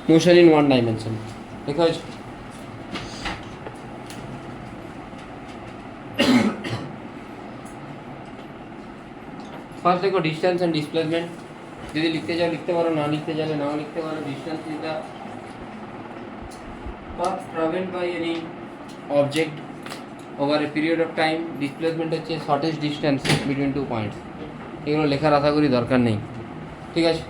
motion in one dimension. Because first देखो distance and displacement. यदि लिखते जाओ लिखते पारो, ना लिखते जाओ ना लिखते पारो. Distance is the path traveled by any object over a period of time. Displacement হচ্ছে shortest distance between two points. এগুলো লেখার আশা করি দরকার নেই, ঠিক আছে?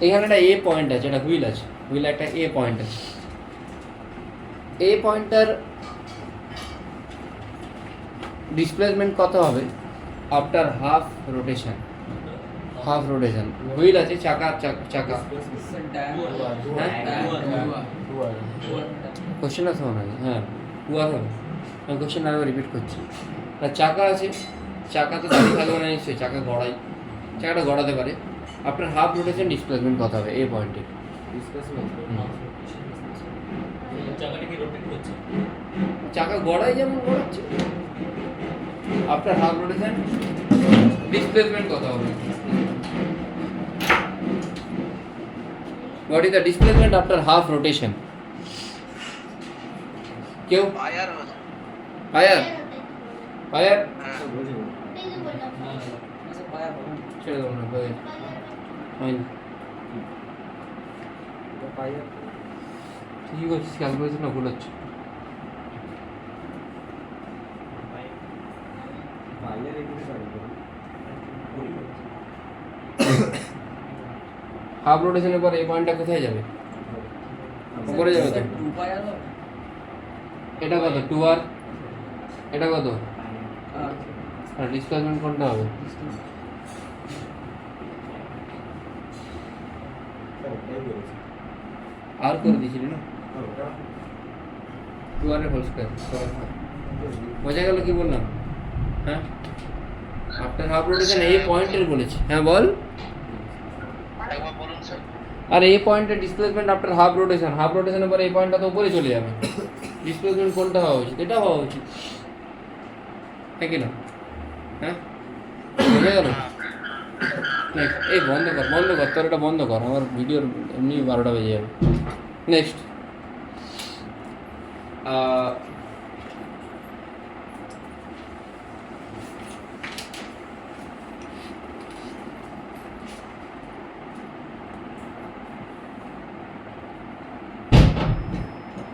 এখানে একটা এ পয়েন্ট আছে, একটা হুইল আছে, হুইলে একটা এ পয়েন্ট আছে. এ পয়েন্টার ডিসপ্লেসমেন্ট কত হবে after half rotation? Half rotation wheel আছে, চাকা চাকা কোশ্চেন আছে মনে হয়, হ্যাঁ টুয়ার হবে. আমি কোশ্চেন আরেকবার রিপিট করছি. চাকা আছে, চাকা তো দাঁড়িয়ে থাকবে না নিশ্চয়ই, চাকা গড়াই, চাকাটা গড়াতে পারে. আপনার হাফ রোটেশন ডিসপ্লেসমেন্ট কত হবে এই পয়েন্টে? চাকা গড়াই যেমন গড়াচ্ছে, আপনার হাফ রোটেশন ডিসপ্লেসমেন্ট কত হবে? What is the displacement after half rotation? क्यों? फायर ছেড়ে দেবো না হয়নি. ঠিকই করছিস, ক্যালকুলেশন না ভুল হচ্ছে. হাফ রোটেশনের পর এই পয়েন্টটা কোথায় যাবে? উপরে যাবে তো. এটা কত? 2r. এটা কত? আর ডিসপ্লেসমেন্ট কোনটা হবে? আর করে দিয়েছিলি না, 2r এর হোল স্কয়ার. বোঝা গেল কি বললাম? হ্যাঁ, আফটার হাফ রোটেশন এই পয়েন্টের বলেছি. হ্যাঁ বল. আর এই পয়েন্টের displacement after half rotation, half রোটেশনের পরে এই পয়েন্টটা তো উপরে চলে যাবে. ডিসপ্লেসমেন্ট কোনটা হওয়া উচিত? এটা হওয়া উচিত, হ্যাঁ কি না? হ্যাঁ বোঝা গেল? এই বন্ধ কর তোর এটা বন্ধ কর, আমার ভিডিওর এমনি 12টা বেজে যাবে. নেক্সট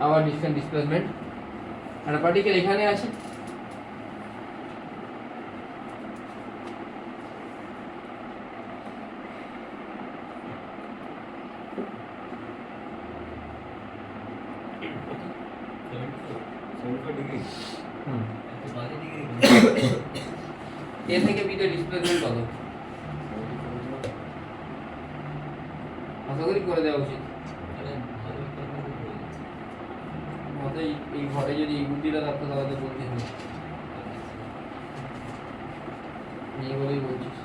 আবার ডিস্টেন্স ডিসপ্লেসমেন্ট. একটা পার্টিকেল এখানে আছে, এ থেকে বি তে ডিসপ্লেসমেন্ট কত? আশা করি করে দেওয়া উচিত. এই ঘরে যদি এই বুদ্ধিটা থাকতো তাহলে বলতে হবে, এই বলেই বলছিস.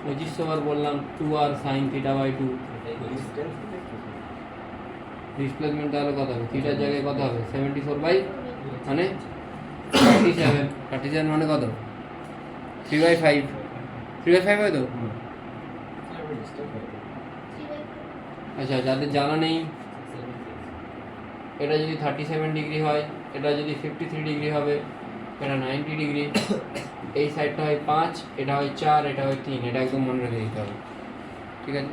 2500 বার বললাম 2r sin θ/2. ডিসপ্লেসমেন্ট তাহলে কত হবে? থিটার জায়গায় কত হবে? 74 মানে 37 মানে কত? 3/5 হয় তো. আচ্ছা, যাদের জানা নেই, এটা যদি 37 ডিগ্রি হয়, এটা যদি 53 ডিগ্রি হবে, এটা 90 ডিগ্রি. এই সাইডটা হয় 5, এটা হয় 4, এটা হয় 3. এটা একদম মনে রেখে দিতে হবে, ঠিক আছে?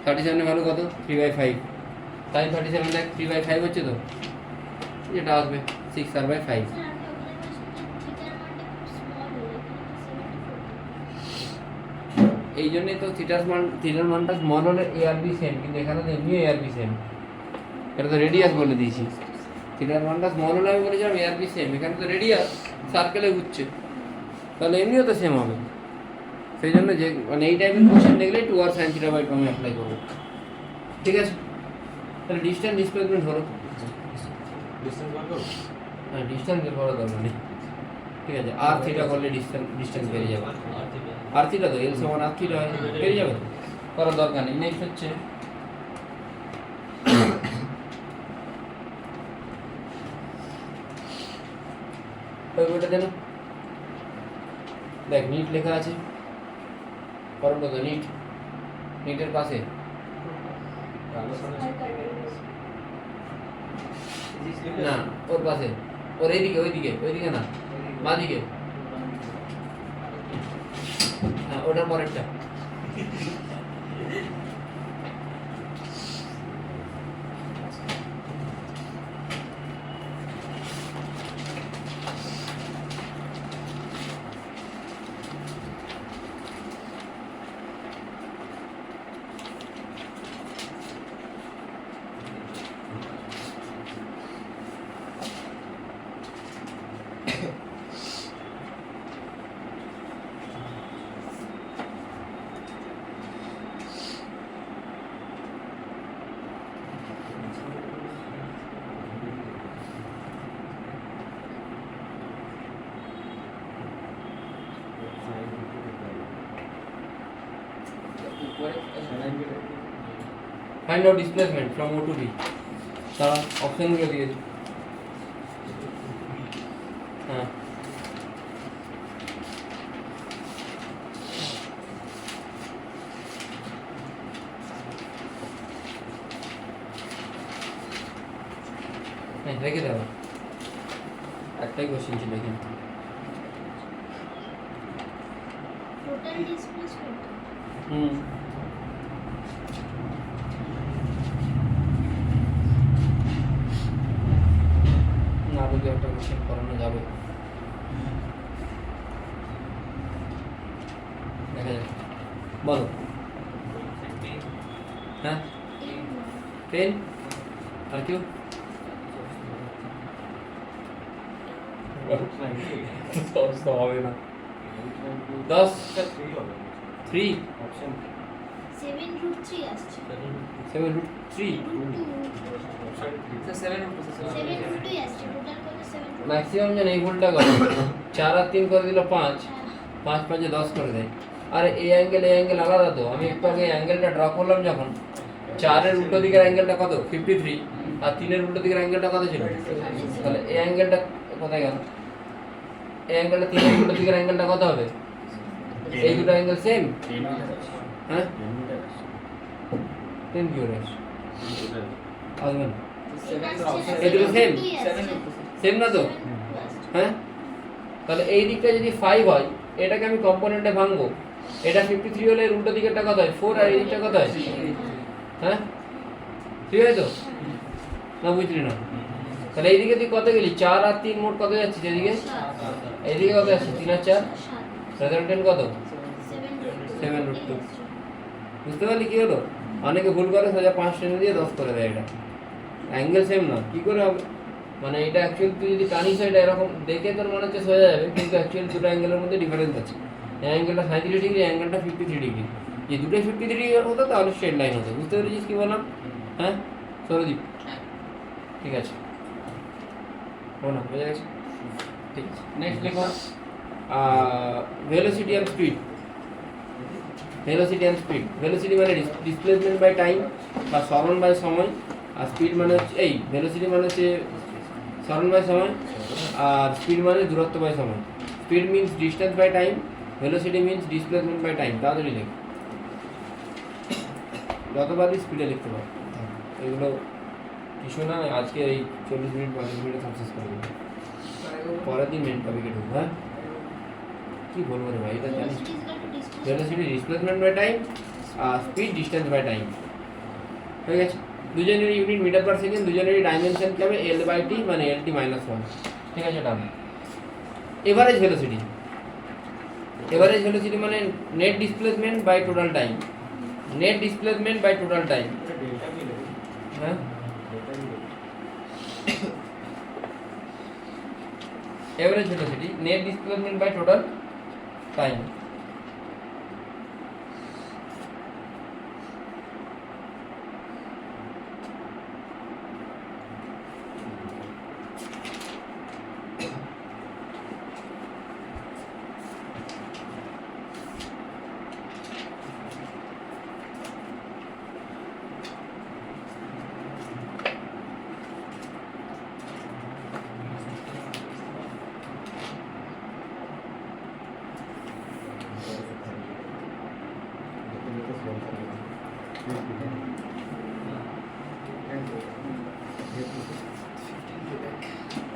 37 এর ভ্যালু কত? 3/5. তাই 37 দেখ 3/5 হচ্ছে তো, যেটা আসবে 6r/5. এই জন্যই তো থিটার মানটা স্মল হলে এ আর বি সেম, কিন্তু এখানে তো এমনি এ আর বি সেম. এটা তো রেডিয়াস বলে দিয়েছি. থিটার মানটা স্মল হলে আমি বলেছিলাম এ আর বি সেম, এখানে তো রেডিয়াস সার্কেলে ঘুরছে, তাহলে এমনিও তো সেম হবে. সেই জন্য যে মানে এই টাইপের কোশ্চেন দেখলে 2r sin θ/2 আমি অ্যাপ্লাই করবো, ঠিক আছে? তাহলে ডিস্টেন্স ডিসপ্লেসমেন্ট হলো, হ্যাঁ ডিস্টেন্স বের করা দরকার নেই. ঠিক আছে, আর থিটা করলে ডিস্টেন্স বেরিয়ে যাবে। আর থিটা তো এল সমান আর থিটা হয়, বেরিয়ে যাবে, করার দরকার নেই। নেক্সট হচ্ছে ওই বইটা দেন, দেখ নিট লেখা আছে, করো তো নিট, নিটের পাশে না, ওর পাশে, ওর এইদিকে, ওইদিকে, ওইদিকে না, বাঁদিকে, হ্যাঁ ওটার পরেরটা। Find out displacement from O to B. তারা অপশনগুলো দিয়েছে। হ্যাঁ রেখে দেবো, একটাই কোশ্চেন ছিল এখানে। টোটাল ডিসপ্লেসমেন্ট আরো দু একটা কোশ্চেন করানো যাবে, দেখা যাক। বলো হ্যাঁ, পেন আর কেউ হবে না, 10 3 7√3 আসছে, 7√3 7√2 আসছে, টোটাল করে 7 ম্যাক্সিমাম জন এই ভুলটা করে, 4 আর 3 করে দিল 5, 5 5 10 করে দেয়। আরে এই অ্যাঙ্গেল আলাদা তো, আমি একটু আগে অ্যাঙ্গেলটা ড্র করলাম যখন, 4 এর উল্টো দিকের অ্যাঙ্গেলটা কত 53, আর 3 এর উল্টো দিকের অ্যাঙ্গেলটা কত ছিল, তাহলে এই অ্যাঙ্গেলটা কোথায় গেল, এই অ্যাঙ্গেলটা 3 এর উল্টো দিকের অ্যাঙ্গেলটা কত হবে, এই দুটো অ্যাঙ্গেল সেম, হ্যাঁ 10 কি হবে আসবে না, এই দুটো সেম সেম না তো, হ্যাঁ তাহলে এই দিকটা যদি 5 হয়, এটাকে আমি কম্পোনেন্টে ভাঙবো, এটা 53 হলে এর উল্টো দিকেরটা কত হয় 4, আর এই দিকটা কত হয়, হ্যাঁ ঠিক আছে তো, না বুঝলি না, তাহলে এইদিকে তুই কত গেলি, 4 আর 3 মোট কত যাচ্ছে, যেদিকে এইদিকে কত যাচ্ছে 3 আর 4, রেজাল্টেন্ট কত 7√2। বুঝতে পারলি কি হলো, অনেকে ভুল করে সোজা 5 টেনে দিয়ে 10 করে দেয়, এটা অ্যাঙ্গেল সেম না, কি করে হবে, মানে এটা অ্যাকচুয়ালি তুই যদি টানিস এটা এরকম দেখে তোর মনে হচ্ছে সোজা যাবে, কিন্তু অ্যাকচুয়ালি দুটো অ্যাঙ্গেলের মধ্যে ডিফারেন্স আছে, এই অ্যাঙ্গেলটা 37 ডিগ্রি, অ্যাঙ্গেলটা 53 ডিগ্রি, যে দুটোই 53 ডিগ্রি হতো তাহলে স্ট্রেট লাইন হতো। বুঝতে পেরেছিস কি বললাম, হ্যাঁ সৌরদীপ, ঠিক আছে ও না বোঝা গেছে, ঠিক আছে। নেক্সট লিখো velocity and speed. Velocity and speed, velocity মানে ডিসপ্লেসমেন্ট বাই টাইম বা সরণ বাই সময়, আর স্পিড মানে হচ্ছে এই ভেলোসিটি মানে হচ্ছে সরণ বাই সময়, আর স্পিড মানে দূরত্ব বাই সময়। Speed means distance by time, velocity means displacement by time. তাড়াতাড়ি লেখ, যতবারই স্পিডে লিখতে পারো, এগুলো কিছু না, আজকে এই 40 মিনিট 50 মিনিটে সাকসেস করে দেবো, পরের দিন মেন টপিকে ঢুকবো। হ্যাঁ কি বলবো রে ভাই, এটা জানিস, ভেলোসিটি ডিসপ্লেসমেন্ট বাই টাইম আর স্পিড ডিস্টেন্স বাই টাইম, হয়ে গেছে। দুজনেরই ইউনিট মিটার পার সেকেন্ড, দুজনেরই ডাইমেনশন কি হবে L/T মানে LT - 1, ঠিক আছে done. Average velocity, average velocity মানে net displacement by total time, net displacement by total time, হ্যাঁ average velocity net displacement by total time.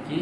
কি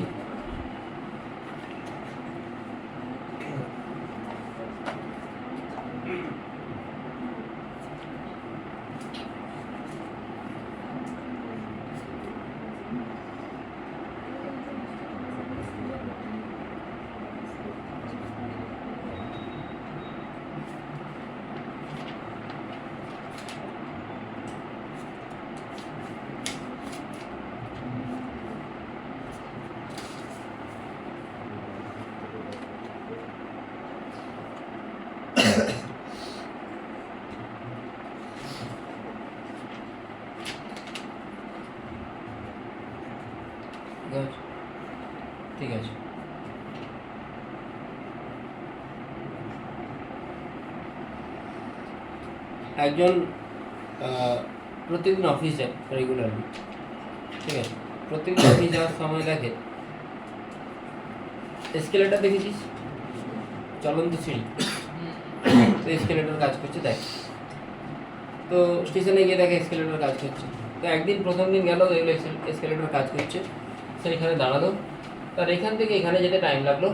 ঠিক আছে একজন প্রতিদিন অফিস যায় রেগুলারলি, ঠিক আছে, প্রতিদিন অফিস যাওয়ার সময় দেখে এসকেলেটর দেখেছিস, চলন্ত সিঁড়ি, তো এসকেলেটর কাজ করছে দেখ, তো স্টেশনে গিয়ে দেখে এসকেলেটর কাজ করছে, তো একদিন প্রথম দিন গেল দেখলো এসকেলেটর কাজ করছে, সেইখানে দাঁড়ালো, তার এখান থেকে এখানে যেতে টাইম লাগলো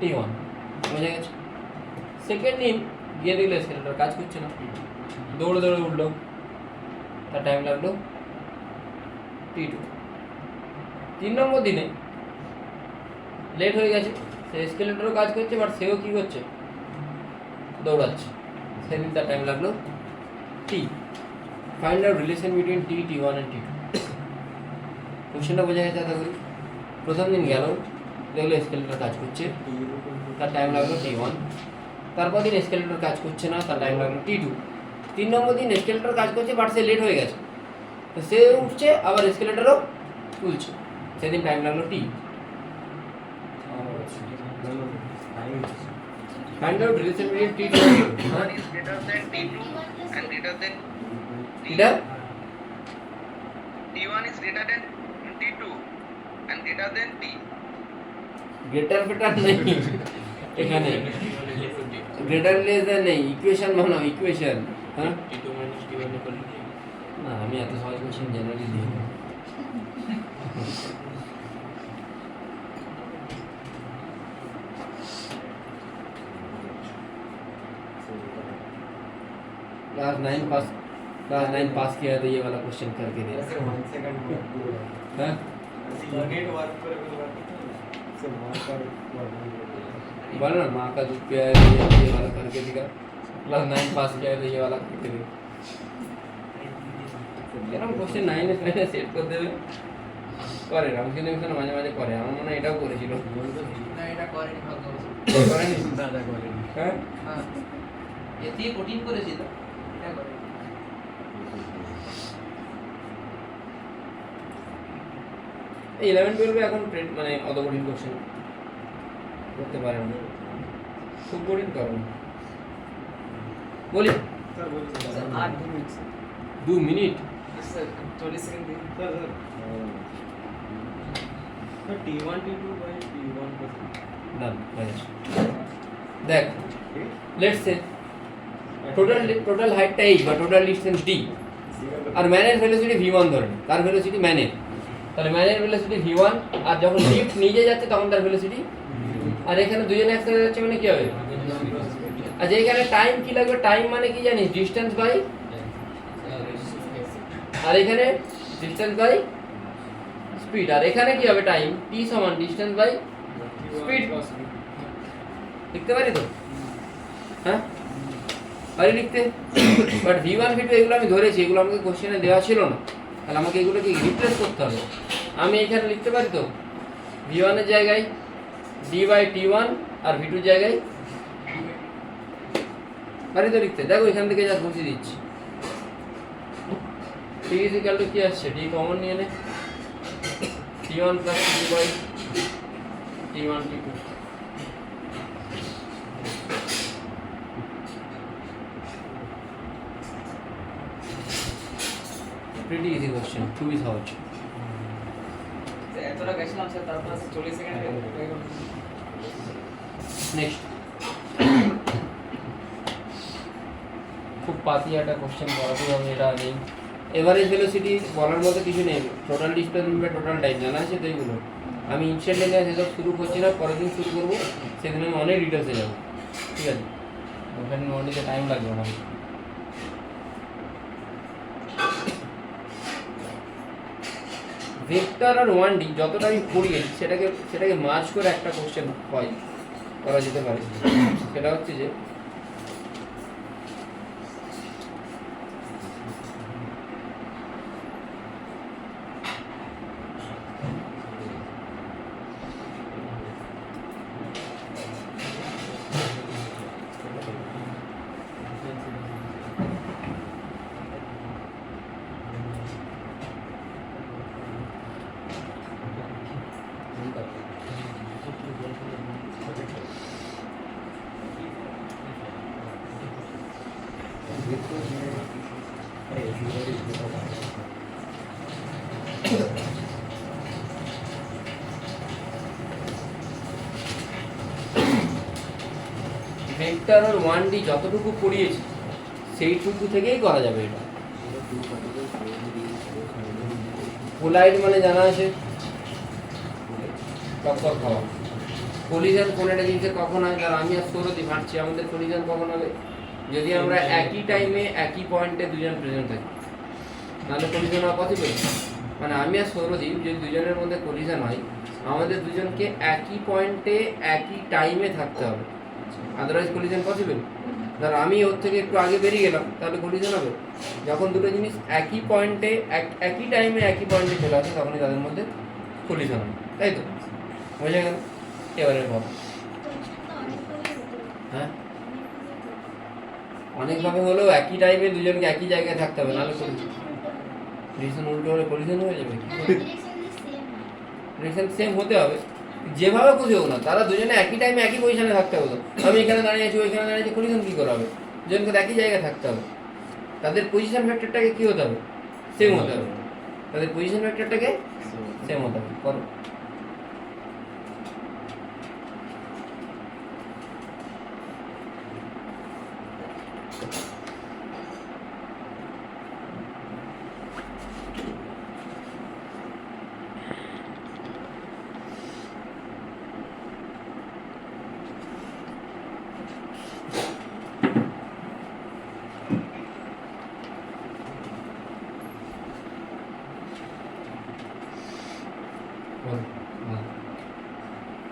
T1, বোঝা গেছে। সেকেন্ড দিন গিয়ে দেখলো এসকেলেটর কাজ করছে না, দৌড়ে দৌড়ে উঠলো, তার টাইম লাগলো T2। 3 নম্বর দিনে লেট হয়ে গেছে, সে এসকেলেটরও কাজ করছে বাট সেও কী করছে, দৌড়াচ্ছে, সেদিন তার টাইম লাগলো T। Find out relation between T, T1 and T2। কোশ্চেনটা বোঝা গেছে আশা করি। প্রথম দিন গেল দেখলো এসকেলেটর কাজ করছে, তার টাইম লাগলো T1। তারপর দিন এসকেলেটর কাজ করছে না, তার টাইম লাগলো T2। 3 নম্বর দিন এসকেলেটর কাজ করছে বাট সে লেট হয়ে গেছে, তো সে উঠছে আবার এসকেলেটরও তুলছে, সেদিন টাইম লাগলো T। Find out relation between T, T1 is greater than T2 and greater than এটা T1 is greater than T2 and greater than T. Greater foetal নেই এখানে, গ্রেটার লেস দ্যান নেই, ইকুয়েশন বানাও ইকুয়েশন। হ্যাঁ T2 minus T1 equal to না, আমি এত সহজ কোশ্চেন জেনারেলি দিই না। क्लास 9 पास किया है तो ये वाला क्वेश्चन करके दे। हाँ बोलो ना, माँ का दूध पिया है तो ये वाला करके दिखा। क्लास 9 पास किया है तो ये वाला करके दे। এরকম কোশ্চেন 9 এ সেট করে দেবে, করে রামকৃষ্ণ মাঝে মাঝে করে, আমার মনে হয় এটাও করেছিল। না এটা করেনি ভালো করেনি দাদা করেনি। হ্যাঁ হ্যাঁ এতে কঠিন করেছিল, এটা করে 11-12 এখন মানে অত কঠিন কোশ্চেন করতে পারে না, খুব কঠিন করো বলি। Sir 8 minute 2 minute sir 40 second দিন T1 T2 by T1 plus ডান হয়ে গেছে। দেখ লেটস সে টোটাল হাইটটা h বা টোটাল ডিসটেন্স d, আর ম্যানের ভেলোসিটি v1 ধরে নে, তার ভেলোসিটি ম্যানের, তাহলে ম্যানের ভেলোসিটি v1, আর যখন লিফট নিজে যাচ্ছে তখন তার ভেলোসিটি, আর এখানে দুজনে একসাথে যাচ্ছে মানে কি হবে, আচ্ছা এখানে টাইম কি লাগবে, টাইম মানে কি জানিস, ডিসটেন্স বাই, আর এখানে ডিসটেন্স বাই স্পিড, আর এখানে কি হবে টাইম t সমান ডিসটেন্স বাই স্পিড, লিখতে পারি তো, হ্যাঁ পারি লিখতে, বাট v1 v2 এগুলো আমি ধরেছি, এগুলো আমাকে কোশ্চেনে দেওয়া ছিল না, তাহলে আমাকে এগুলোকে রিপ্লেস করতে হবে। আমি এখানে লিখতে পারি তো v1 এর জায়গায় d by t1 R v2 এর জায়গায় পারি তো লিখতে, দেখো এখান থেকে যা বসিয়ে দিচ্ছি, t ইকুয়াল টু কি আসছে, d কমন নিয়ে নে, t1 plus t2 by t1 t2। pretty easy question, খুবই সহজ। এতটা গেছিলাম স্যার, তারপর 40 সেকেন্ড হয়ে গেল। নেক্সট খুব পাতি একটা কোশ্চেন করাতে হবে, এটা নেই। এভারেজ ভেলোসিটি বলার মতো কিছু নেই, টোটাল ডিসপ্লেসমেন্ট বা টোটাল টাইম জানা আছে তো এইগুলো। আমি ইনস্ট্যান্টেনিয়াস এসব শুরু করছি না, পরের দিন শুরু করবো, সেদিন আমি অনেক ডিটেলসে যাবো, ঠিক আছে? ওখানে মর্নিংয়ে টাইম লাগবে আমার। ভেক্টর আর 1D যতটা আমি পড়িয়েছি সেটাকে মার্জ করে একটা কোশ্চেন হয়, করা যেতে পারে। সেটা হচ্ছে যে ভেক্টর আর 1D যতটুকু পড়িয়েছি সেইটুকু থেকেই করা যাবে এটা। কোলাইড মানে জানা আছে, টক্কর খাওয়া। কলিশন কোন একটা জিনিসের কখন হয়, ধর আমি আর সৌরদীপ হাঁটছি, আমাদের কলিশন কখন হবে? যদি আমরা একই টাইমে একই পয়েন্টে দুজন প্রেজেন্ট থাকি, নাহলে কলিশন হওয়া পসিবল। মানে আমি আর সৌরদীপ যদি দুজনের মধ্যে কলিশন হয়, আমাদের দুজনকে একই পয়েন্টে একই টাইমে থাকতে হবে, আদারওয়াইজ কলিশন পসিবল। ধর আমি ওর থেকে একটু আগে বেরিয়ে গেলাম, তাহলে কলিশন হবে। যখন দুটো জিনিস একই পয়েন্টে একই টাইমে একই পয়েন্টে চলে আসে, তখনই তাদের মধ্যে কলিশন হবে, তাই তো? বোঝা গেল? এবারে ভাব। হ্যাঁ, অনেকভাবে হলেও একই টাইমে দুজনকে একই জায়গায় থাকতে হবে, নাহলে ডিরেকশন উল্টো হলে কলিশন হয়ে যাবে। ডিরেকশন সেম হতে হবে, যেভাবে খুশি হোক না, তারা দুজনে একই টাইমে একই পজিশনে থাকতে হবে। তো আমি এখানে দাঁড়িয়ে আছি, ওইখানে দাঁড়িয়ে আছি, কলিশন কী করে হবে? দুজনকে একই জায়গায় থাকতে হবে। তাদের পজিশন ভেক্টরটাকে কী হতে হবে? সেম হতে হবে। তাদের পজিশন ভেক্টরটাকে সেম হতে হবে। করো।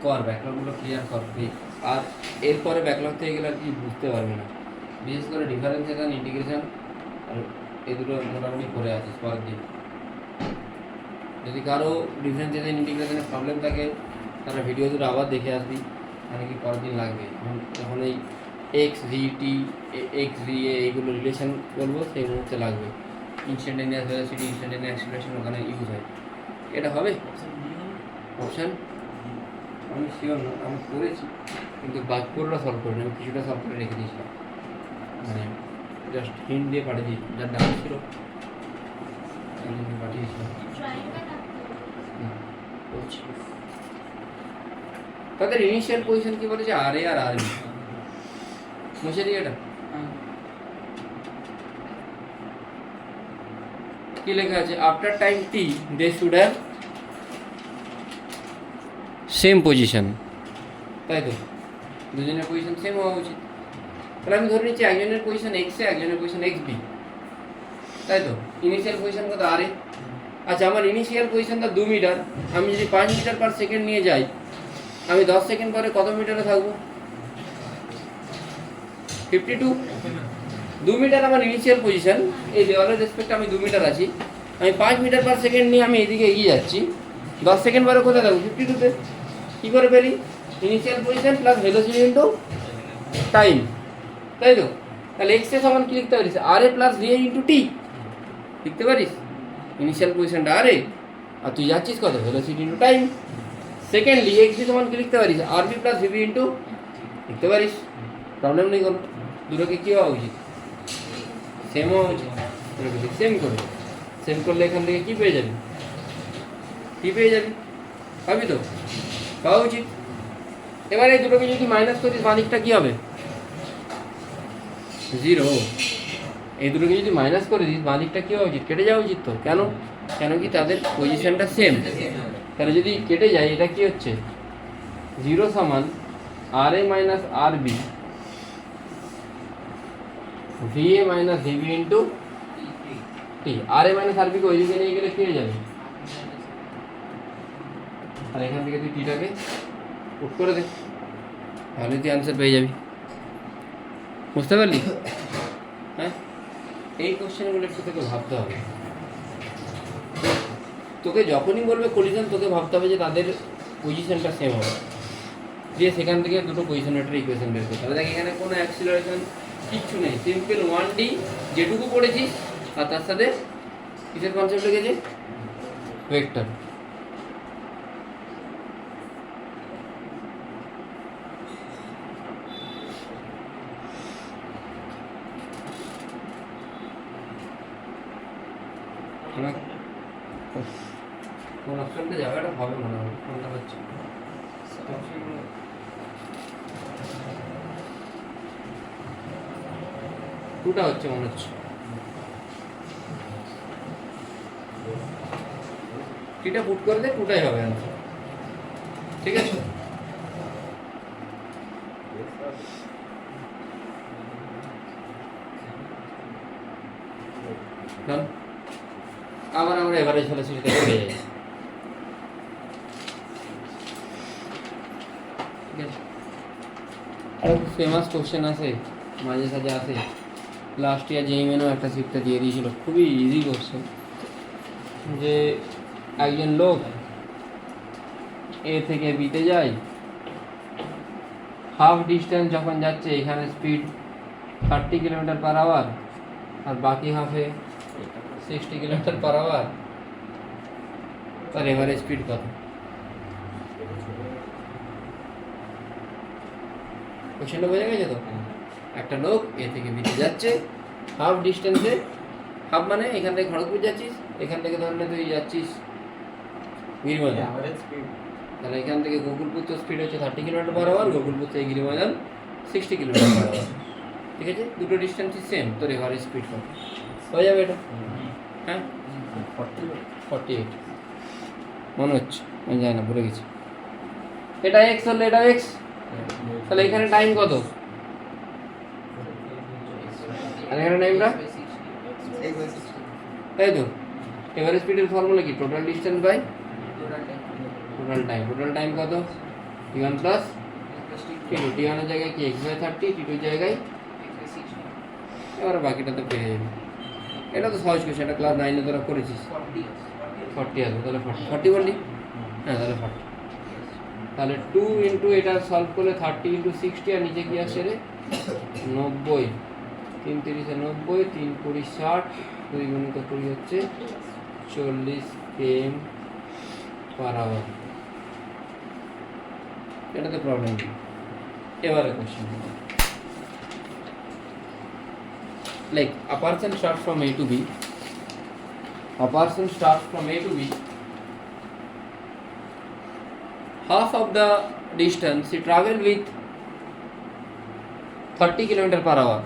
কর ব্যাকলগগুলো ক্লিয়ার কর, আর এরপরে ব্যাকলগ থেকে গেলে আর কি বুঝতে পারবে না। বিশেষ করে ডিফারেন্সিয়েশন, ইন্টিগ্রেশন আর এই দুটো মোটামুটি করে আছিস পরের দিন। যদি কারো ডিফারেন্সিয়েশন ইন্টিগ্রেশনের প্রবলেম থাকে, তারা ভিডিও দুটো আবার দেখে আসবি, মানে কি পরের দিন লাগবে। যখন এই x V T, x V A এইগুলো রিলেশন বলবো, সেই মুহূর্তে লাগবে। ইনস্ট্যান্টেনিয়াস ভেলোসিটি, ইনস্ট্যান্টেনিয়াস অ্যাক্সিলারেশন ওখানে ইউজ হয়। এটা হবে অপশান? আমি শিওর না, আমি করেছি কিন্তু পুরোটা সলভ করিনি, আমি কিছুটা সলভ করে রেখে দিয়েছিলাম, মানে জাস্ট হিন্ট দিয়ে পাঠিয়ে দিয়েছি, যার ডাউট ছিল পাঠিয়েছিলাম। তাদের ইনিশিয়াল পজিশন কি বলেছে? আর এ আর আর বি। মুছে দিই এটা। কি লেখা আছে? After time T they should have same position, তাই তো? দুজনের পজিশন সেম হওয়া উচিত। তাহলে আমি ধরে নিচ্ছি একজনের পজিশন এক্স এ, একজনের পজিশন এক্স বি, তাই তো? ইনিশিয়াল পজিশন কত? আর এ। আচ্ছা, আমার ইনিশিয়াল পজিশনটা 2 মিটার, আমি যদি 5 মিটার পার সেকেন্ড নিয়ে যাই, আমি 10 সেকেন্ড পরে কত মিটারে থাকবো? 52। 2 মিটার আমার ইনিশিয়াল পজিশন, এই দেওয়ালের রেসপেক্টে আমি 2 মিটার আছি, আমি 5 মিটার পার সেকেন্ড নিয়ে আমি এদিকে এগিয়ে যাচ্ছি, 10 সেকেন্ড পরে কোথায় থাকবো? 52-তে। কী করে পেলি? Initial position plus velocity into time, তাই তো? তাহলে এক্স এ সমান কি লিখতে পারিস? আর এ plus V A into T লিখতে পারিস। ইনিশিয়াল পজিশনটা আর এ, আর তুই যাচ্ছিস কত? Velocity into time. Secondly x B সমান কি লিখতে পারিস? R B plus v B into লিখতে পারিস, প্রবলেম নেই কোনো। দুটোকে কী হওয়া উচিত? সেম হওয়া উচিত। দুটোকে সেম করে, সেম করলে এখান থেকে কী পেয়ে যাবি? কী পেয়ে যাবি? পাবি তো? পাওয়া উচিত। এবার এই দুটোকে যদি মাইনাস করিস, বাঁ দিকটা কী হবে? 0। এই দুটোকে যদি মাইনাস করে দিস বাঁ দিকটা কী হওয়া উচিত? কেটে যাওয়া উচিত তো। কেন? কেন কি তাদের পজিশনটা সেম। তাহলে যদি কেটে যায় এটা কি হচ্ছে? 0 সমান R A minus R B V A minus VB into T. R A minus R বিকে ওইদিকে নিয়ে গেলে কী হয়ে যাবে? আর এখান থেকে তুই টিটাকে পুট করে দে, তাহলে তুই অ্যান্সার পেয়ে যাবি। বুঝতে পারলি? হ্যাঁ, এই কোশ্চেনগুলো একটু তোকে ভাবতে হবে। তোকে যখনই বলবে কলিশন, তোকে ভাবতে হবে যে তাদের পজিশনটা সেম হবে, দিয়ে সেখান থেকে দুটো পজিশন ভেক্টর ইকুয়েশন বের করতে হবে। দেখ এখানে কোনো অ্যাক্সিলারেশন কিচ্ছু নেই, সিম্পল 1D যেটুকু পড়েছিস আর তার সাথে কিসের কনসেপ্ট লেগেছে? ভেক্টর। কোন অপশনটা জায়গাটা হবে মনে হয়, কোনটা হচ্ছে টুটা হচ্ছে মনে হচ্ছে। টিটা পুট করে দে, টুটাই হবে অ্যান্সার। ঠিক আছে? আবার আমরা এভারেজ ভেলোসিটিতে চলে যাই। ঠিক আছে, আরো ফেমাস কোশ্চেন আছে, মাঝে সাঝে আসে। লাস্ট ইয়ার জেইমেনও একটা শিফটে দিয়ে দিয়েছিল, খুবই ইজি কোশ্চেন। যে একজন লোক এ থেকে বিতে যায়, হাফ ডিস্টেন্স যখন যাচ্ছে এখানে স্পিড 30 কিলোমিটার পার আওয়ার আর বাকি হাফে 60 কিলোমিটার পার আওয়ার, তার এভারেজ স্পিড কত? কোশ্চেনটা বোঝা গেছে তো? একটা লোক এ থেকে বিতে যাচ্ছে হাফ ডিস্টেন্সে, হাফ মানে এখান থেকে খড়গপুর যাচ্ছিস, এখান থেকে ধরলে তুই যাচ্ছিস গিরিবাজার, তাহলে এখান থেকে গোকুলপুর তো স্পিড হচ্ছে 30 কিলোমিটার পার আওয়ার, গোকুলপুর থেকে গিরিবাজার 60 কিলোমিটার পার আওয়ার। ঠিক আছে, দুটো ডিস্টেন্সই সেম, তোর এভারেজ স্পিড কত হয়ে যাবে এটা? হ্যাঁ, 48 মনে হচ্ছে, আমি জানি না, ভুলে গেছি। এটা এক্স হলে এটা এক্স, তাহলে এখানে টাইম কত? আর এখানে টাইমটা তাই তো। এভারেজ স্পিডের ফর্মুলা কি? Total distance by total time. Total time কত? t1 plus t2। t1 এর জায়গায় কি x/30, t2 এর জায়গায়, এবার বাকিটা তো পেয়ে যাবে। এটা তো সহজ কোশ্চেন, এটা ক্লাস 9 এ তোরা করেছিস। 40 আসবে, তাহলে 40 বললি? হ্যাঁ, তাহলে 40। তাহলে 2 ইন্টু এটা সলভ করলে 30 ইন্টু 60, আর নিচে কি আসছে রে? 90। 3 3 90, 3 20 60, 2 গুণিত 20 হচ্ছে 40 km পার আওয়ার। এটাতে প্রবলেম নেই। এবারে question, like a person starts from A to B, a person starts from A to B, half of the distance he travel with 30 km per hour.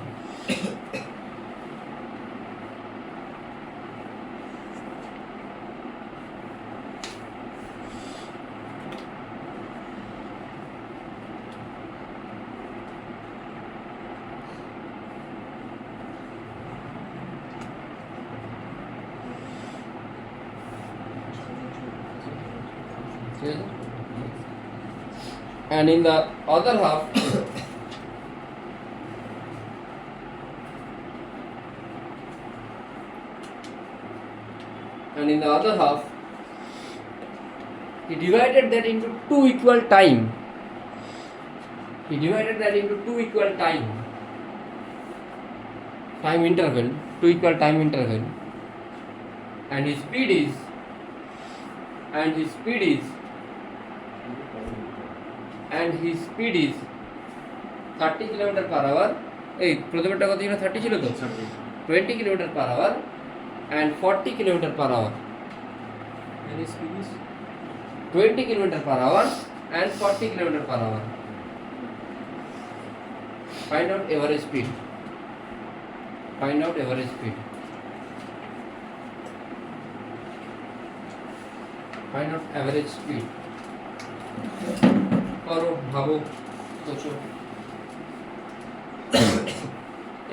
And in the other half, he divided that into two equal time. Time interval, two equal time interval, and his speed is 30 km per hour. এই প্রথমেরটা কত ছিল? 30 ছিল তো? 20 km per hour and 40 km per hour. And his speed is 20 km per hour and 40 km per hour. Find out average speed. Find out average speed, find out average speed. करो, भाबो, सोचो।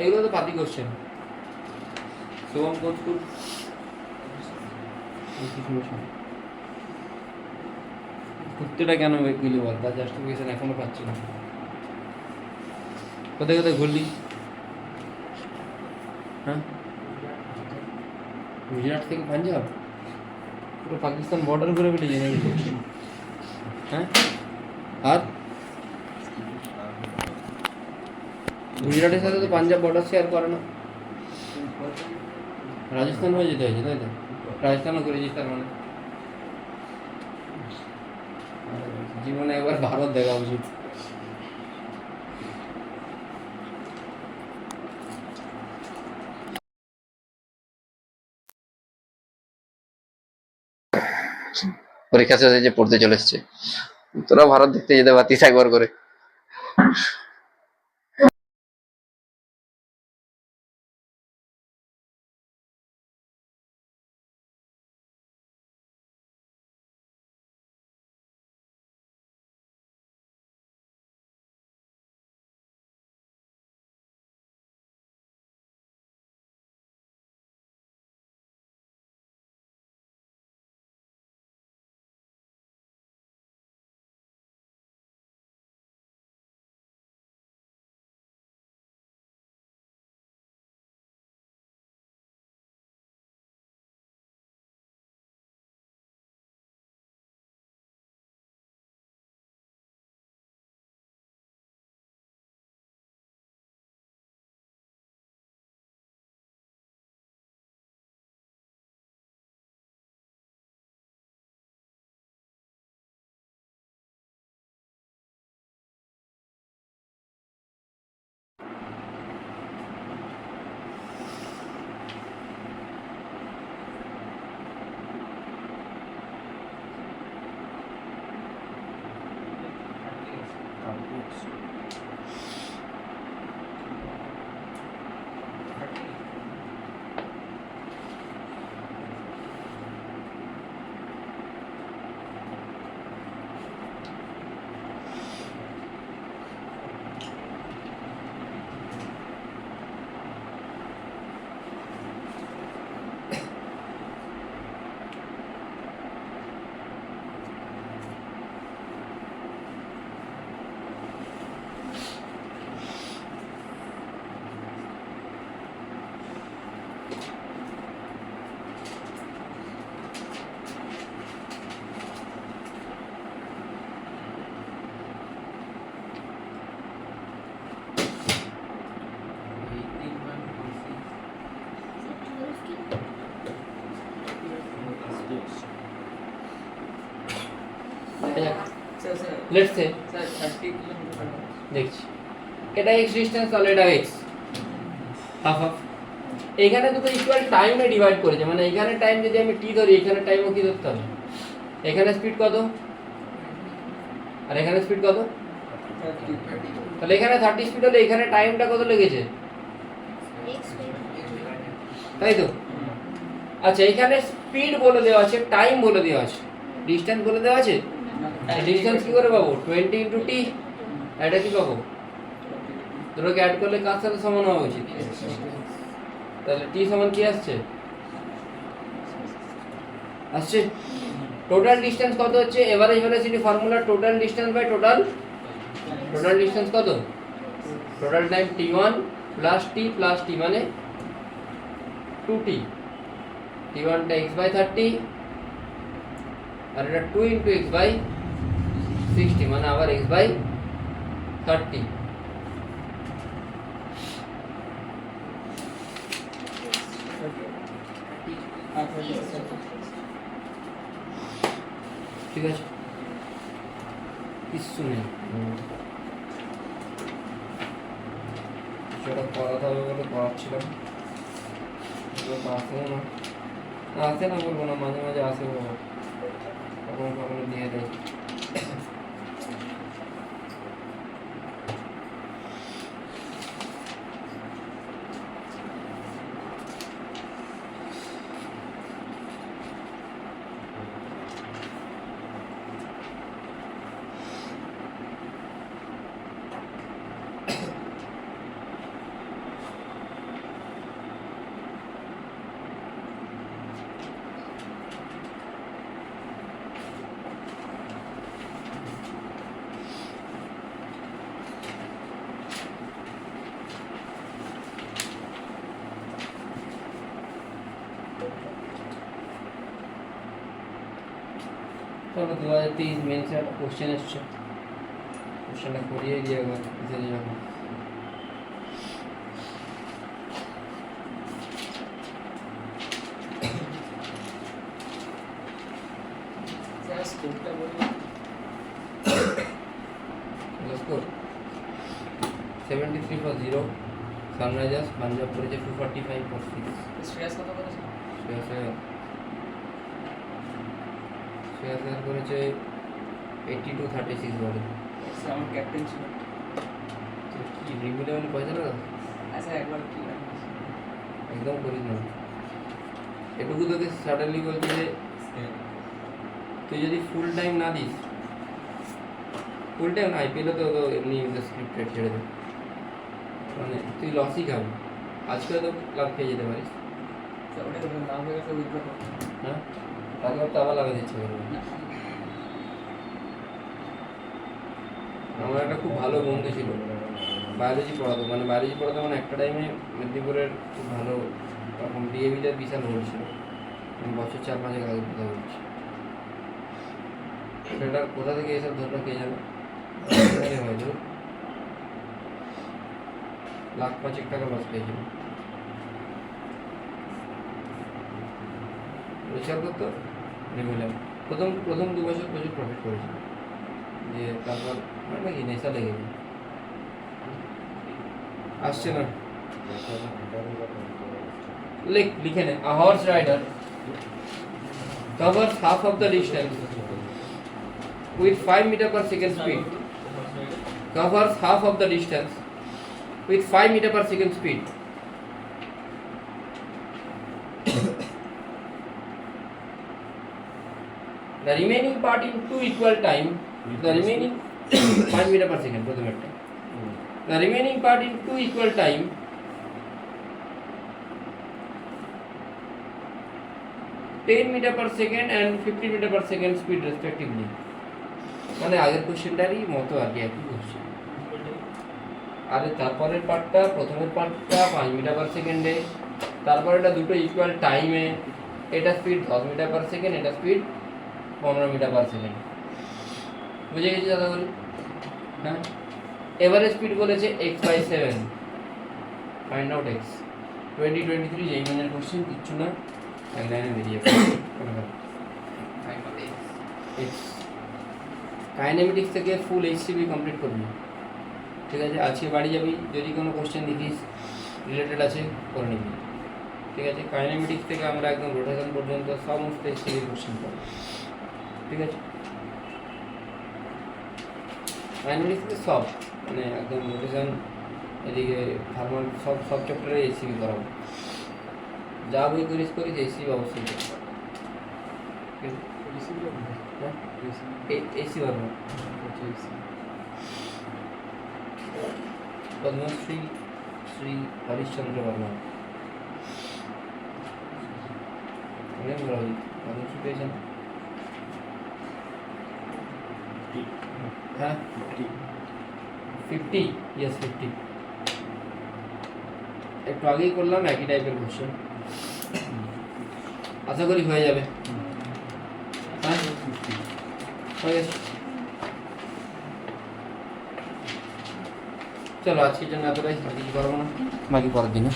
এগুলো তো পাতি কোশ্চেন। সোম কোন school? কুত্তেটা কেন গেলি বল, তার justification এখনো পাচ্ছি না। কোথায় কোথায় ঘুরলি? হ্যাঁ, গুজরাট থেকে পাঞ্জাব, পুরো পাকিস্তান বর্ডার ঘুরে বেরিয়েছে নাকি? হ্যাঁ, আর গুজরাটের সাথে তো পাঞ্জাব বর্ডার শেয়ার করে না। রাজস্থান হয়ে যেতে হয়েছে, তাই তো? রাজস্থানও করেছিস তার মানে? জীবনে একবার ভারত দেখা উচিত। পরীক্ষা শেষ হয়েছে, পড়তে চলে এসছে। তোরা ভারত দেখতে যেতে পারতিস একবার করে। লেটস সে দেখছি এটা এক্স ডিসটেন্স, তাহলে এটা এক্স হাফ হাফ। এখানে দুটো ইকুয়াল টাইমে ডিভাইড করেছে, মানে এখানে টাইম যদি আমি টি ধরি, এখানে টাইমও কি ধরতে হবে? এখানে স্পিড কত আর এখানে স্পিড কত? তাহলে এখানে 30 স্পিড হলে এখানে টাইমটা কত লেগেছে? তাই তো? আচ্ছা, এখানে স্পিড বলে দেওয়া আছে, টাইম বলে দেওয়া আছে, ডিসটেন্স বলে দেওয়া আছে। ডিসটেন্স কি করে পাবো? 20 ইন্টু টি। এটা কি পাবো? দুটোকে অ্যাড করলে কার সাথে সমান হওয়া উচিত? তাহলে টি সমান কি আসছে? আসছে টোটাল ডিসটেন্স কত হচ্ছে? Average velocity formula total distance by total distance কত? Total time t1 plus T মানে 2t। t1 টা x বাই 30 আর এটা 2 ইনটু x বাই 60 মানে আবার x বাই 30। ঠিক আছে, কিছু নেই, সেটা করাতে হবে বলে করাচ্ছিলাম। আসেও না, আসে না বলবো না, মাঝে মাঝে আসেও না, কখনো কখনো দিয়ে দেয়। হলো 2023 মেন্স একটা কোশ্চেন এসছে, কোশ্চেনটা করিয়ে দিয়ে একবার ইসে যখন স্যার স্কোরটা বলুন। স্কোর 73 for 0, সানরাইজার্স পাঞ্জাব করেছে 245 for 6। শ্রেয়াস কত করেছে? শ্রেয়াস আয়ার করেছে 82-36 বলে। স্যার আমার ক্যাপ্টেন ছিল। তো কি রিভিউ লেভেল পয়সা না আচ্ছা একবার কি একদম করিস না। এটুকু তোকে সাডেনলি বলছি যে তুই যদি ফুল টাইম না দিস, ফুল টাইম না আইপিএলে তো এমনি স্ক্রিপ্টেড ছেড়ে দে, মানে তুই লসই খাবি। আজকে তো লাভ খেয়ে যেতে পারিস, স্যার ওটা তো নাম হয়ে গেছে উইথড্র করতে। হ্যাঁ তারপর তো আবার লাগাতে ইচ্ছে করবে। আমার একটা খুব ভালো বন্ধু ছিল, বায়োলজি পড়াতো, মানে বায়োলজি পড়াতো, মানে একটা টাইমে মেদিনীপুরের খুব ভালো রকম ডিএভিতে বিশাল রোল ছিল, আমি বছর 4-5 আগে কথা বলছি। সেটা কোথা থেকে এসব ধরলো কে জানে, হয়তো 1,05,000 টাকা লস পেয়েছিল। রোজগার করতো রেগুলার, প্রথম 2 বছর প্রচুর প্রফিট করেছিল, দিয়ে তারপর মানে কি নেশা লেগে গেল। আসছে না, লিখে নে। A horse rider covers half of the distance with 5 meter per second speed. Covers half of the distance with 5 meter per second speed. The remaining part in 2 equal time. The remaining 5 meter per second. The remaining part in 2 equal time (10 meter per second and 15 meter per second speed respectively. মানে আগের কোশ্চেনটারই মতো আর কি, একই question. আর তারপরের পার্টটা, প্রথমের পার্টটা 5 metre per সেকেন্ডে, তারপর এটা দুটো ইকুয়াল টাইমে, এটা স্পিড 10 মিটার পার সেকেন্ড, এটা স্পিড 15 মিটার পার সেকেন্ড। বুঝে গেছি দাদা বলি? হ্যাঁ, এভারেজ স্পিড বলেছে x/7, ফাইন্ড আউট x। 2023 যেই মানের কোশ্চেন, কিচ্ছু না, এক লাইনে বেরিয়ে x। কাইনেমেটিক্স থেকে ফুল HCB কমপ্লিট করবি, ঠিক আছে? আজকে বাড়ি যাবি, যদি কোনো কোশ্চেন দেখিস রিলেটেড আছে করে নিবি, ঠিক আছে? কাইনেমেটিক্স থেকে আমরা একদম রোটেশন পর্যন্ত সমস্ত HCB কোশ্চেন করব, ঠিক আছে? কাইনেমেটিক্স থেকে সব, মানে একদম রোটেশন, এদিকে থার্মাল, সব চ্যাপ্টারে HCB করাবো। যা বই করিস HCB অবশ্যই করতে হবে, ঠিক আছে? এসি বর্মা, পদ্মশ্রী শ্রী হরিশ্চন্দ্র বর্মা, অনেক বড় পদ্মশ্রী পেয়েছেন। হ্যাঁ 50, ইয়েস 50। একটু আগেই করলাম একই টাইপের কোশ্চেন, আশা করি হয়ে যাবে। হ্যাঁ হয়ে গেছে। চলো আজকের জন্য এতটাই, আর কিছু করবো না, বাকি পরের দিনে।